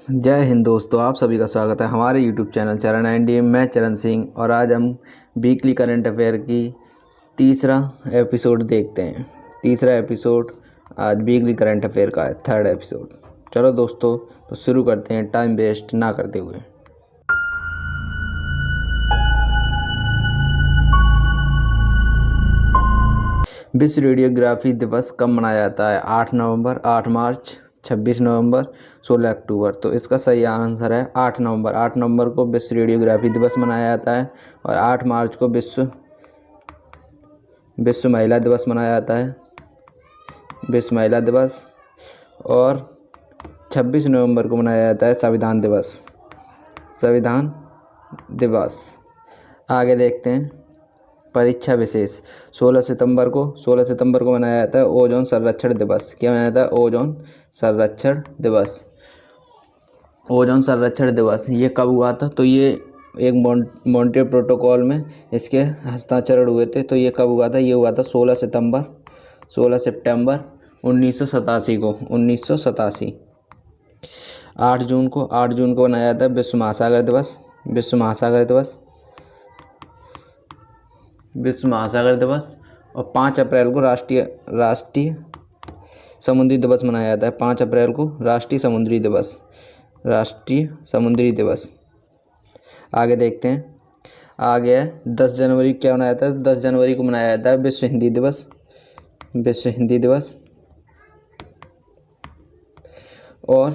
जय हिंद दोस्तों, आप सभी का स्वागत है हमारे YouTube चैनल चरण एनडी। मैं चरण सिंह और आज हम वीकली करंट अफेयर की तीसरा एपिसोड देखते हैं। तीसरा एपिसोड आज वीकली करंट अफेयर का है, थर्ड एपिसोड। चलो दोस्तों, तो शुरू करते हैं टाइम वेस्ट ना करते हुए। विश्व रेडियोग्राफी दिवस कब मनाया जाता है? 8 नवंबर, 8 मार्च, 26 नवंबर, 16 अक्टूबर। तो इसका सही आंसर है 8 नवंबर। 8 नवंबर को विश्व रेडियोग्राफी दिवस मनाया जाता है और 8 मार्च को विश्व महिला दिवस मनाया जाता है, विश्व महिला दिवस। और 26 नवंबर को मनाया जाता है संविधान दिवस, संविधान दिवस। आगे देखते हैं परीक्षा विशेष। 16 सितंबर को मनाया जाता है ओजोन संरक्षण दिवस। क्या मनाया जाता है? ओजोन संरक्षण दिवस। ओजोन संरक्षण दिवस ये कब हुआ था? तो ये एक मॉन्ट्रियल प्रोटोकॉल में इसके हस्ताक्षर हुए थे। तो ये कब हुआ था? ये हुआ था 16 सितंबर 1987 को, 1987। 8 जून को मनाया जाता है विश्व महासागर दिवस, विश्व महासागर दिवस। और 5 अप्रैल को राष्ट्रीय समुद्री दिवस मनाया जाता है। 5 अप्रैल को राष्ट्रीय समुद्री दिवस। आगे देखते हैं। आगे है 10 जनवरी क्या मनाया जाता है? 10 जनवरी को मनाया जाता है विश्व हिंदी दिवस। और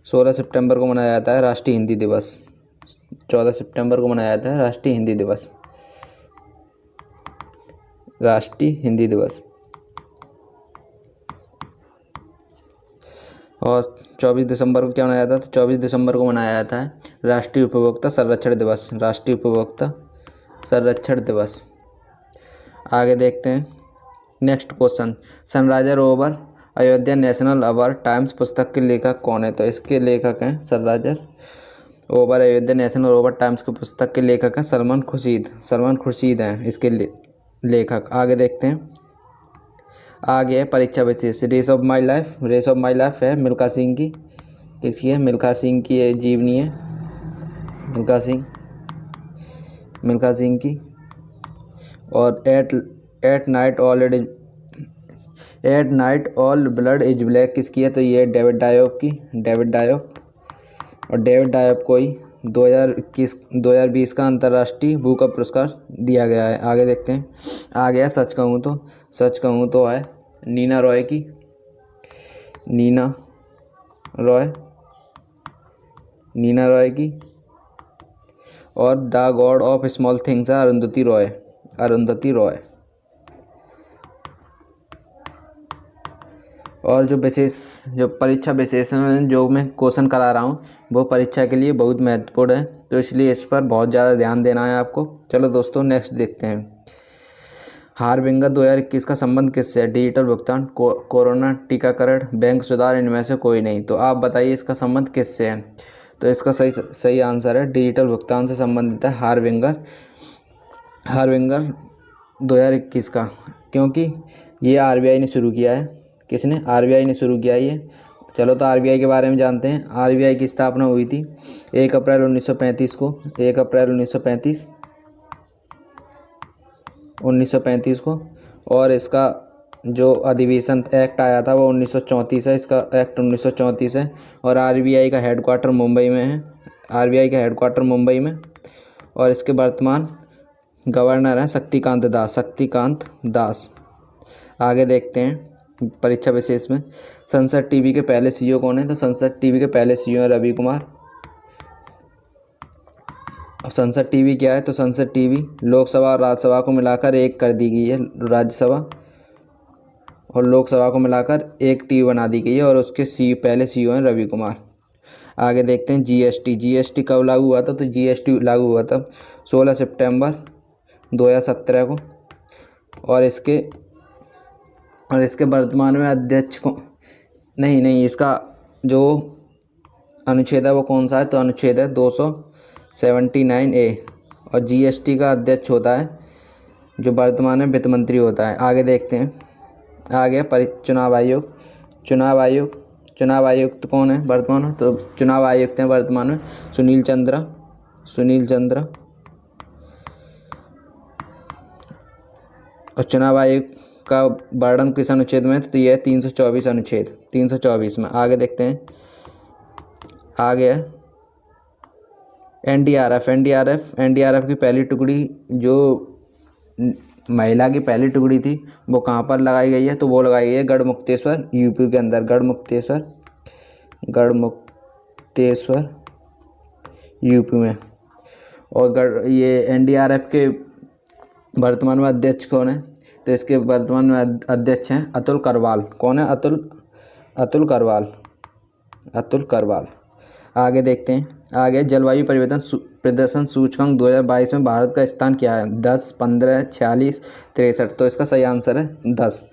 16 सितंबर को मनाया जाता है राष्ट्रीय हिंदी दिवस। 14 सितंबर को मनाया जाता है राष्ट्रीय हिंदी दिवस। और 24 दिसंबर को क्या मनाया जाता है? तो 24 दिसंबर को मनाया जाता है राष्ट्रीय उपभोक्ता संरक्षण दिवस। आगे देखते हैं next question. Sunriser over Ayodhya national award times पुस्तक के लेखक कौन है? तो इसके लेखक हैं Sunriser over Ayodhya national award times की पुस्तक के लेखक हैं सलमान खुर्शीद हैं इसके लेखक। आगे देखते हैं। आगे है परीक्षा विशेष। रेस ऑफ माई लाइफ है मिल्खा सिंह की। किसकी है? मिल्खा सिंह की ये जीवनी है, मिल्खा सिंह की। और at night all blood is black किसकी है? तो ये डेविड डायोफ की, और डेविड डायोफ को ही 2020 का अंतर्राष्ट्रीय बुकर पुरस्कार दिया गया है। आगे देखते हैं। आगे है सच कहूँ तो है नीना रॉय की। और the God of small things है अरुंधति रॉय। और जो परीक्षा विशेष में जो मैं क्वेश्चन करा रहा हूँ वो परीक्षा के लिए बहुत महत्वपूर्ण है, तो इसलिए इस पर बहुत ज़्यादा ध्यान देना है आपको। चलो दोस्तों, नेक्स्ट देखते हैं। हारबिंगर 2021 का संबंध किससे है? डिजिटल भुगतान, कोरोना, टीकाकरण, बैंक सुधार, इनमें से कोई नहीं। तो आप बताइए इसका संबंध किससे है? तो इसका सही आंसर है डिजिटल भुगतान से संबंधित है हारबिंगर 2021 का, क्योंकि ये आरबीआई ने शुरू किया है। किसने? आरबीआई ने शुरू किया ये। चलो तो आरबीआई के बारे में जानते हैं। आरबीआई की स्थापना हुई थी 1 अप्रैल 1935 को, 1 अप्रैल 1935 को। और इसका जो अधिवेशन एक्ट आया था वो 1934 है। इसका एक्ट 1934 है। और आरबीआई का हेडक्वार्टर मुंबई में। और इसके वर्तमान गवर्नर हैं शक्तिकांत दास। आगे देखते हैं परीक्षा विशेष में। संसद टीवी के पहले सीईओ कौन है? तो संसद टीवी के पहले सीईओ हैं रवि कुमार। अब संसद टीवी क्या है? तो संसद टीवी लोकसभा और राज्यसभा को मिलाकर एक कर दी गई है। राज्यसभा और लोकसभा को मिलाकर एक टीवी बना दी गई है और उसके पहले सीईओ हैं रवि कुमार। आगे देखते हैं जीएसटी कब लागू हुआ था? तो जीएसटी लागू हुआ था 16 सितंबर 2017 को। और इसके वर्तमान में अध्यक्ष को नहीं इसका जो अनुच्छेद है वो कौन सा है? तो अनुच्छेद है 279A। और जीएसटी का अध्यक्ष होता है जो वर्तमान में वित्त मंत्री होता है। आगे देखते हैं। आगे चुनाव आयोग चुनाव आयुक्त कौन है वर्तमान में? तो चुनाव आयुक्त हैं वर्तमान में सुनील चंद्रा। और चुनाव आयोग का वर्णन किस अनुच्छेद में? तो यह 324 अनुच्छेद 324 में। आगे देखते हैं, आगे एनडीआरएफ की पहली टुकड़ी जो महिला की पहली टुकड़ी थी वो कहाँ पर लगाई गई है? तो वो लगाई गई है गढ़मुक्तेश्वर यूपी के अंदर, गढ़मुक्तेश्वर यूपी में। और ये एनडीआरएफ के वर्तमान में अध्यक्ष कौन है? तो इसके वर्तमान में अध्यक्ष हैं अतुल करवाल। कौन है? अतुल करवाल। आगे देखते हैं, आगे जलवायु परिवर्तन प्रदर्शन सूचकांक 2022 में भारत का स्थान क्या है? 10, 15, 46, 63। तो इसका सही आंसर है 10।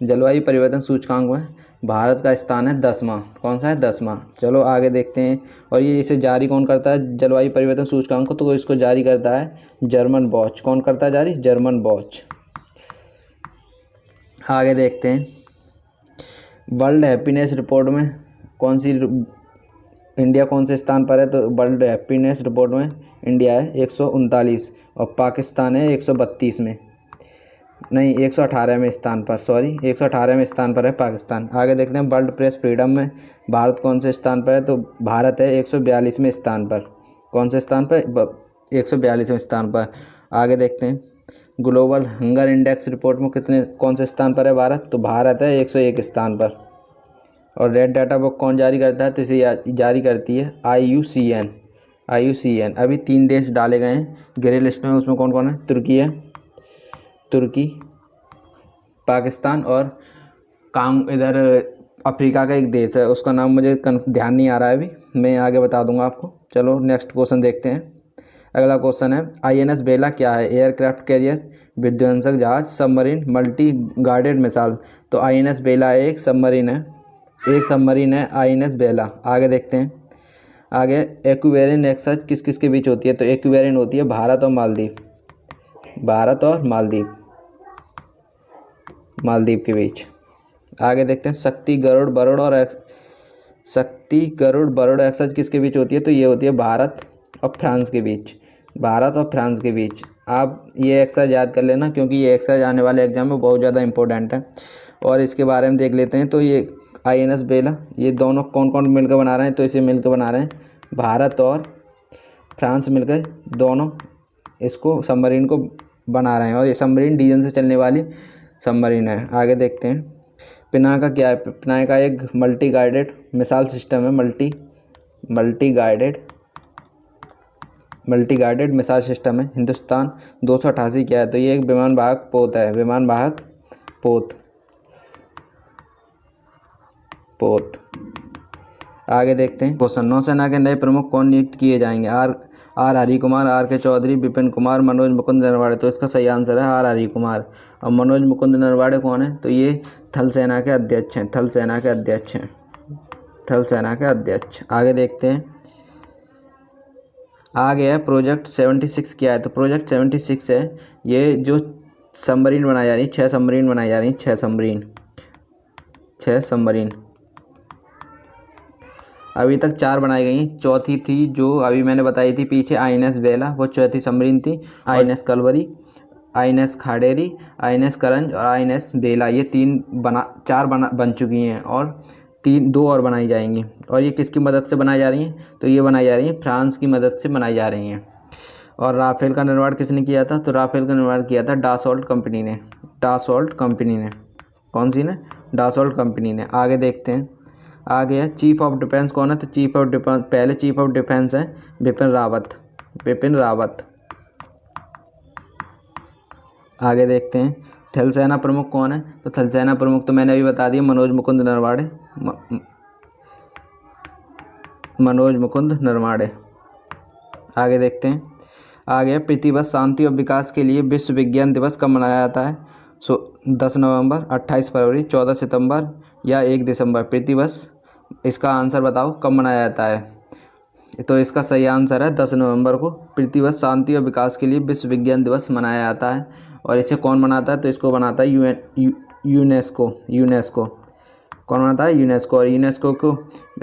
जलवायु परिवर्तन सूचकांक में भारत का स्थान है 10वां। कौन सा है? 10वां। चलो आगे देखते हैं। और ये इसे जारी कौन करता है जलवायु परिवर्तन सूचकांक को? तो इसको जारी करता है जर्मन वॉच। कौन करता है जारी? German watch. आगे देखते हैं, वर्ल्ड हैप्पीनेस रिपोर्ट में इंडिया कौन से स्थान पर है? तो वर्ल्ड हैप्पीनेस रिपोर्ट में इंडिया है 139 और पाकिस्तान है 132 में, नहीं 118वें स्थान पर, 118वें स्थान पर है पाकिस्तान। आगे देखते हैं, वर्ल्ड प्रेस फ्रीडम में भारत कौन से स्थान पर है? तो भारत है 142वें स्थान पर। कौन से स्थान पर? 142वें स्थान पर। आगे देखते हैं, ग्लोबल हंगर इंडेक्स रिपोर्ट में कौन से स्थान पर है भारत? तो भारत है 101 स्थान पर। और रेड डाटा बुक कौन जारी करता है? तो इसे जारी करती है IUCN। अभी 3 देश डाले गए हैं ग्रे लिस्ट में, उसमें कौन कौन है? तुर्की, पाकिस्तान और इधर अफ्रीका का एक देश है, उसका नाम मुझे ध्यान नहीं आ रहा है अभी, मैं आगे बता दूंगा आपको। चलो नेक्स्ट क्वेश्चन देखते हैं। अगला क्वेश्चन है, INS बेला क्या है? एयरक्राफ्ट कैरियर, विध्वंसक जहाज, सबमरीन, मल्टी गार्डेड मिसाइल। तो INS बेला एक सबमरीन है INS बेला। आगे देखते हैं, आगे एक्वेरियन एक्सचेंज किस किस के बीच होती है? तो एक्वेरियन होती है भारत और मालदीव के बीच। आगे देखते हैं, शक्ति गरुड़ बरुड़ एक्सचेंज किसके बीच होती है? तो ये होती है भारत और फ्रांस के बीच। आप ये एक्सरसाइज याद कर लेना, क्योंकि ये एक्सरसाइज आने वाले एग्जाम में बहुत ज़्यादा इंपॉर्टेंट है। और इसके बारे में देख लेते हैं, तो ये INS बेला ये दोनों कौन कौन मिलकर बना रहे हैं? तो इसे मिलकर बना रहे हैं भारत और फ्रांस मिलकर, दोनों इसको सबमरीन को बना रहे हैं। और ये सबमरीन डीजल से चलने वाली सबमरीन है। आगे देखते हैं, पिनाका क्या है? पिनाका एक मल्टी गाइडेड मिसाइल सिस्टम है, मल्टी गाइडेड मिसाइल सिस्टम है। हिंदुस्तान 288 क्या है? तो ये एक विमान वाहक पोत। आगे देखते हैं, क्वेश्चन, नौसेना के नए प्रमुख कौन नियुक्त किए जाएंगे? R Hari Kumar, RK Chaudhary, Vipin Kumar, Manoj Mukund Naravane. तो इसका सही आंसर है R हरि कुमार। और मनोज मुकुंद नरवाड़े कौन है? तो ये थल सेना के अध्यक्ष। आगे देखते हैं, आगे है प्रोजेक्ट 76 क्या है? तो प्रोजेक्ट 76 है ये जो सबमरीन बनाई जा रही है, 6 सबमरीन बनाई जा रही हैं, 6 सबमरीन। अभी तक 4 बनाई गई हैं, चौथी थी जो अभी मैंने बताई थी पीछे INS बेला, वो चौथी सबमरीन थी। INS कलवरी, INS खाडेरी, INS करंज और INS बेला, ये 4 बन चुकी हैं और 2 और बनाई जाएंगी। और ये किसकी मदद से बनाई जा रही हैं? तो ये बनाई जा रही हैं फ्रांस की मदद से बनाई जा रही हैं। और राफेल का निर्माण किसने किया था? तो राफेल का निर्माण किया था डासॉल्ट कंपनी ने। कौन सी ने? डासॉल्ट कंपनी ने। आगे देखते हैं, आगे है चीफ ऑफ डिफेंस कौन है? तो पहले चीफ ऑफ डिफेंस है बिपिन रावत। आगे देखते हैं, थल सेना प्रमुख कौन है? तो थल सेना प्रमुख तो मैंने अभी बता दिया, मनोज मुकुंद नरवाड़े। आगे देखते हैं, आगे प्रतिवर्ष शांति और विकास के लिए विश्व विज्ञान दिवस कब मनाया जाता है? 10 नवंबर, 28 फरवरी, 14 सितंबर या 1 दिसंबर। प्रतिवर्ष इसका आंसर बताओ कब मनाया जाता है? तो इसका सही आंसर है 10 नवंबर को प्रतिवर्ष शांति और विकास के लिए विश्व विज्ञान दिवस मनाया जाता है। और इसे कौन मनाता है? तो इसको बनाता है यूनेस्को। कौन बनाता है? यूनेस्को। और यूनेस्को को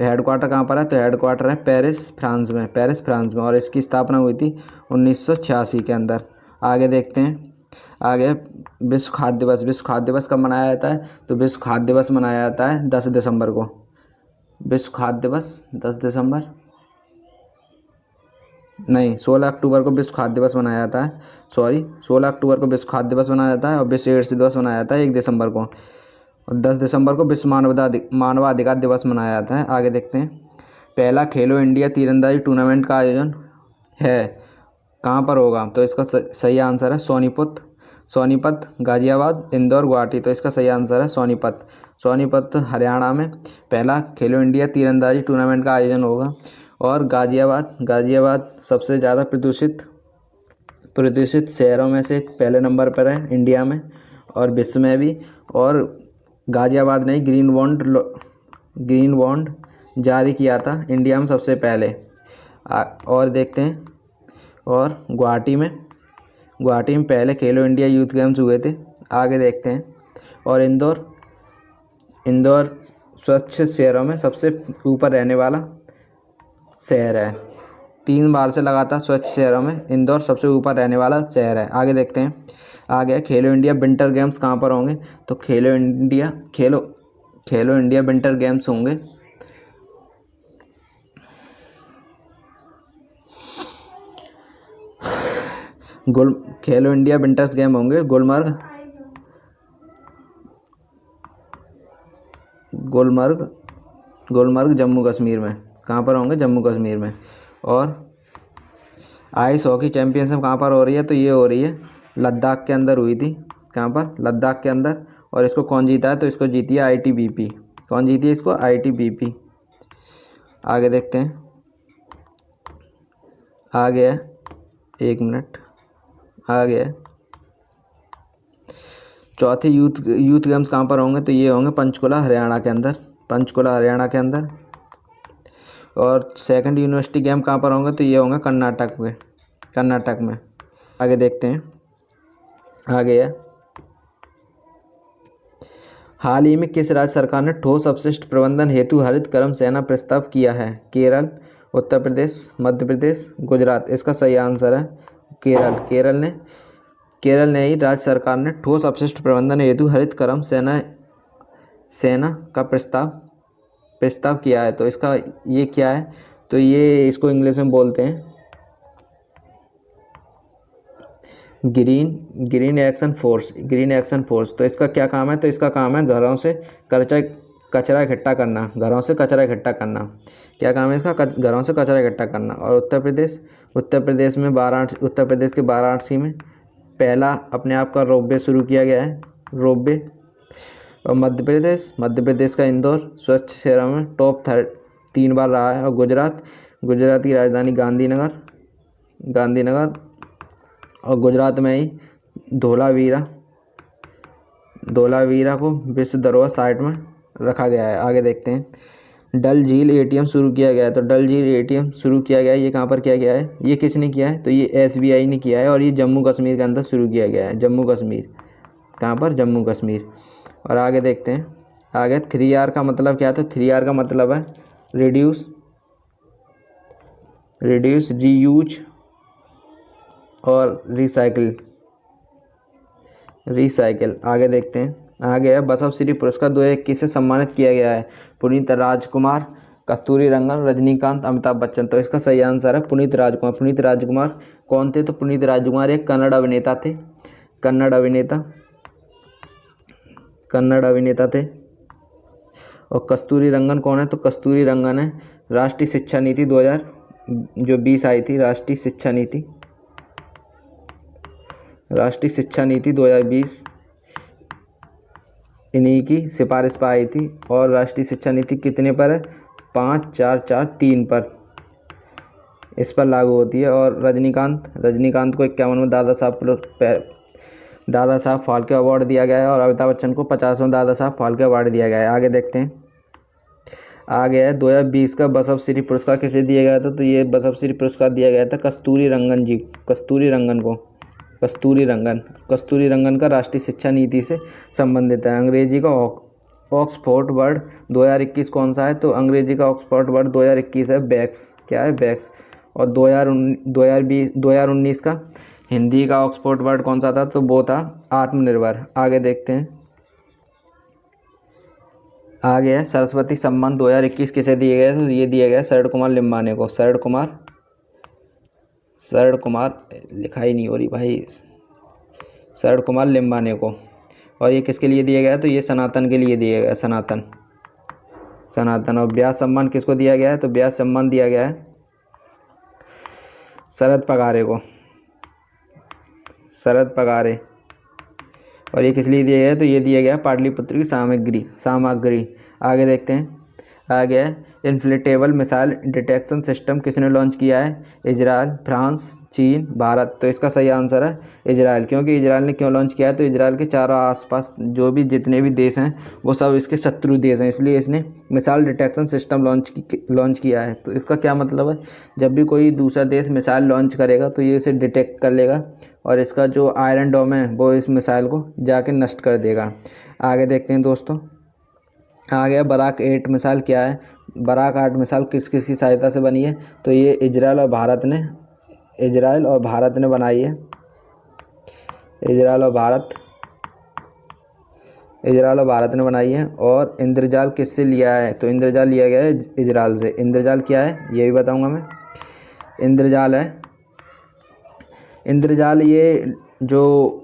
हेडक्वार्टर कहाँ पर है? तो हेडक्वार्टर है पेरिस, फ्रांस में, पेरिस फ्रांस में। और इसकी स्थापना हुई थी 1986 के अंदर। आगे देखते हैं। आगे विश्व खाद्य दिवस। विश्व खाद्य दिवस कब मनाया जाता है? तो विश्व खाद्य दिवस मनाया जाता है 10 दिसंबर को। विश्व खाद्य दिवस 10 दिसंबर नहीं, 16 अक्टूबर को विश्व खाद्य दिवस मनाया जाता है। 16 अक्टूबर को विश्व खाद्य दिवस मनाया जाता है और विश्व एड्स दिवस मनाया जाता है 1 दिसंबर को। और 10 दिसंबर को विश्व मानवाधिकार दिवस मनाया जाता है। आगे देखते हैं। पहला खेलो इंडिया तीरंदाजी टूर्नामेंट का आयोजन है कहाँ पर होगा? तो इसका सही आंसर है सोनीपत, गाजियाबाद, इंदौर, गुवाहाटी। तो इसका सही आंसर है सोनीपत हरियाणा में पहला खेलो इंडिया तीरंदाजी टूर्नामेंट का आयोजन होगा। और गाजियाबाद सबसे ज़्यादा प्रदूषित शहरों में से पहले नंबर पर है इंडिया में और विश्व में भी। और गाजियाबाद ने ग्रीन बॉन्ड जारी किया था इंडिया में सबसे पहले। और देखते हैं। और गुवाहाटी में पहले खेलो इंडिया यूथ गेम्स हुए थे। आगे देखते हैं। और इंदौर स्वच्छ शहरों में सबसे ऊपर रहने वाला शहर है। 3 बार से लगातार स्वच्छ शहरों में इंदौर सबसे ऊपर रहने वाला शहर है। आगे देखते हैं। आगे खेलो इंडिया विंटर गेम्स कहाँ पर होंगे? तो खेलो इंडिया विंटर गेम्स होंगे खेलो इंडिया विंटर्स गेम होंगे गुलमर्ग जम्मू कश्मीर में। कहाँ पर होंगे? जम्मू कश्मीर में। और आइस हॉकी चैंपियनशिप कहाँ पर हो रही है? तो ये हो रही है लद्दाख के अंदर हुई थी। कहाँ पर? लद्दाख के अंदर। और इसको कौन जीता है? तो इसको जीती है ITBP। कौन जीती है इसको? ITBP। आगे देखते हैं। आगे है 1 मिनट। आगे है चौथे यूथ गेम्स कहाँ पर होंगे? तो ये होंगे पंचकुला हरियाणा के अंदर। और सेकंड यूनिवर्सिटी गेम कहाँ पर होंगे? तो ये होंगे कर्नाटक में। आगे देखते हैं। आगे है हाल ही में किस राज्य सरकार ने ठोस अपशिष्ट प्रबंधन हेतु हरित कर्म सेना प्रस्ताव किया है? केरल, उत्तर प्रदेश, मध्य प्रदेश, गुजरात। इसका सही आंसर है केरल ने ही राज्य सरकार ने ठोस अपशिष्ट प्रबंधन हेतु हरित कर्म सेना का प्रस्ताव किया है। तो इसका ये क्या है? तो ये इसको इंग्लिश में बोलते हैं ग्रीन एक्शन फोर्स। तो इसका क्या काम है? तो इसका काम है घरों से कचरा इकट्ठा करना। क्या काम है इसका? घरों से कचरा इकट्ठा करना। और उत्तर प्रदेश के वाराणसी में पहला अपने आप का रोपवे शुरू किया गया है। और मध्य प्रदेश का इंदौर स्वच्छ शहरों में टॉप 3 बार रहा है। और गुजरात की राजधानी गांधीनगर और गुजरात में ही धोलावीरा को विश्व धरोहर साइट में रखा गया है। आगे देखते हैं। डल झील ATM शुरू किया गया है। तो डल झील ATM शुरू किया गया है, ये कहाँ पर किया गया है? ये किसने किया है? तो ये SBI ने किया है और ये जम्मू कश्मीर के अंदर शुरू किया गया है। जम्मू कश्मीर। कहाँ पर? जम्मू कश्मीर। और आगे देखते हैं। आगे 3R का मतलब क्या था? 3R का मतलब है रिड्यूस, रीयूज और रिसाइकिल। आगे देखते हैं। आगे है बसव श्री पुरस्कार 2021 से सम्मानित किया गया है पुनीत राजकुमार, कस्तूरी रंगन, रजनीकांत, अमिताभ बच्चन। तो इसका सही आंसर है पुनीत राजकुमार। कौन थे? तो पुनीत राजकुमार एक कन्नड़ अभिनेता थे। और कस्तूरी रंगन कौन है? तो कस्तूरी रंगन है राष्ट्रीय शिक्षा नीति 2020 आई थी। राष्ट्रीय शिक्षा नीति 2020 इन्हीं की सिफारिश पर आई थी। और राष्ट्रीय शिक्षा नीति कितने पर है? 5-4-4-3 पर इस पर लागू होती है। और रजनीकांत को 51 में दादा साहब फाल्के अवार्ड दिया गया है। और अमिताभ बच्चन को 50वां दादा साहब फाल्के अवार्ड दिया गया है। आगे देखते हैं। आगे है 2020 का बसव श्री पुरस्कार किसे दिया गया था? तो ये बसव श्री पुरस्कार दिया गया था कस्तूरी रंगन का राष्ट्रीय शिक्षा नीति से संबंधित है। अंग्रेजी का ऑक्सफोर्ड वर्ड 2021 कौन सा है? तो अंग्रेजी का ऑक्सफोर्ड वर्ड 2021 है बैक्स। क्या है? बैक्स। और 2019 का हिंदी का ऑक्सफोर्ड वर्ड कौन सा था? तो वो था आत्मनिर्भर। आगे देखते हैं, आगे है सरस्वती सम्मान 2021 किसे दिए गए? तो ये दिया गया शरद कुमार लिम्बाने को। शरद कुमार लिखा ही नहीं हो रही भाई, शरद कुमार लिम्बाने को। और ये किसके लिए दिया गया? तो ये सनातन के लिए दिया गया, सनातन। और व्यास सम्मान किसको दिया गया है? तो व्यास सम्मान दिया गया है शरद पगारे को, शरद पगारे। और ये किस लिए दिया गया है? तो ये दिया गया पाटलिपुत्र की सामग्री। आगे देखते हैं, आगे है इन्फ्लेटेबल मिसाइल डिटेक्शन सिस्टम किसने लॉन्च किया है? इजराइल, फ्रांस, चीन, भारत। तो इसका सही आंसर है इजराइल। क्योंकि इजराइल ने क्यों लॉन्च किया है? तो इजराइल के चारों आसपास जो भी जितने भी देश हैं वो सब इसके शत्रु देश हैं, इसलिए इसने मिसाइल डिटेक्शन सिस्टम लॉन्च किया है। तो इसका क्या मतलब है? जब भी कोई दूसरा देश मिसाइल लॉन्च करेगा तो ये इसे डिटेक्ट कर लेगा और इसका जो आयरन डोम है वो इस मिसाइल को जाके नष्ट कर देगा। आगे देखते हैं दोस्तों, आगे बराक 8 मिसाइल क्या है? बराक 8 मिसाइल किस की सहायता से बनी है? तो ये इजराइल और भारत ने बनाई है। इजराइल और भारत ने बनाई है। और इंद्रजाल किससे लिया है? तो इंद्रजाल लिया गया है इजराइल से। इंद्रजाल क्या है ये भी बताऊंगा मैं। इंद्रजाल ये जो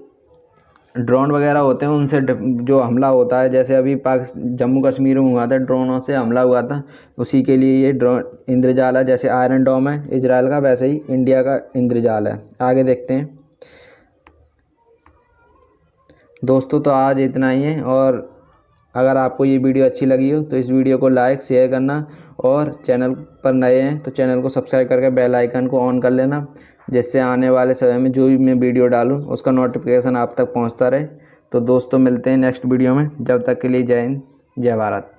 ड्रोन वगैरह होते हैं उनसे जो हमला होता है, जैसे अभी जम्मू कश्मीर में हुआ था, ड्रोनों से हमला हुआ था, उसी के लिए ये ड्रोन इंद्रजाल है। जैसे आयरन डोम है इजराइल का, वैसे ही इंडिया का इंद्रजाल है। आगे देखते हैं दोस्तों, तो आज इतना ही है। और अगर आपको ये वीडियो अच्छी लगी हो तो इस वीडियो को लाइक शेयर करना, और चैनल पर नए हैं तो चैनल को सब्सक्राइब करके बेल आइकन को ऑन कर लेना, जिससे आने वाले समय में जो भी मैं वीडियो डालूँ उसका नोटिफिकेशन आप तक पहुंचता रहे। तो दोस्तों मिलते हैं नेक्स्ट वीडियो में, जब तक के लिए जय हिंद, जय भारत।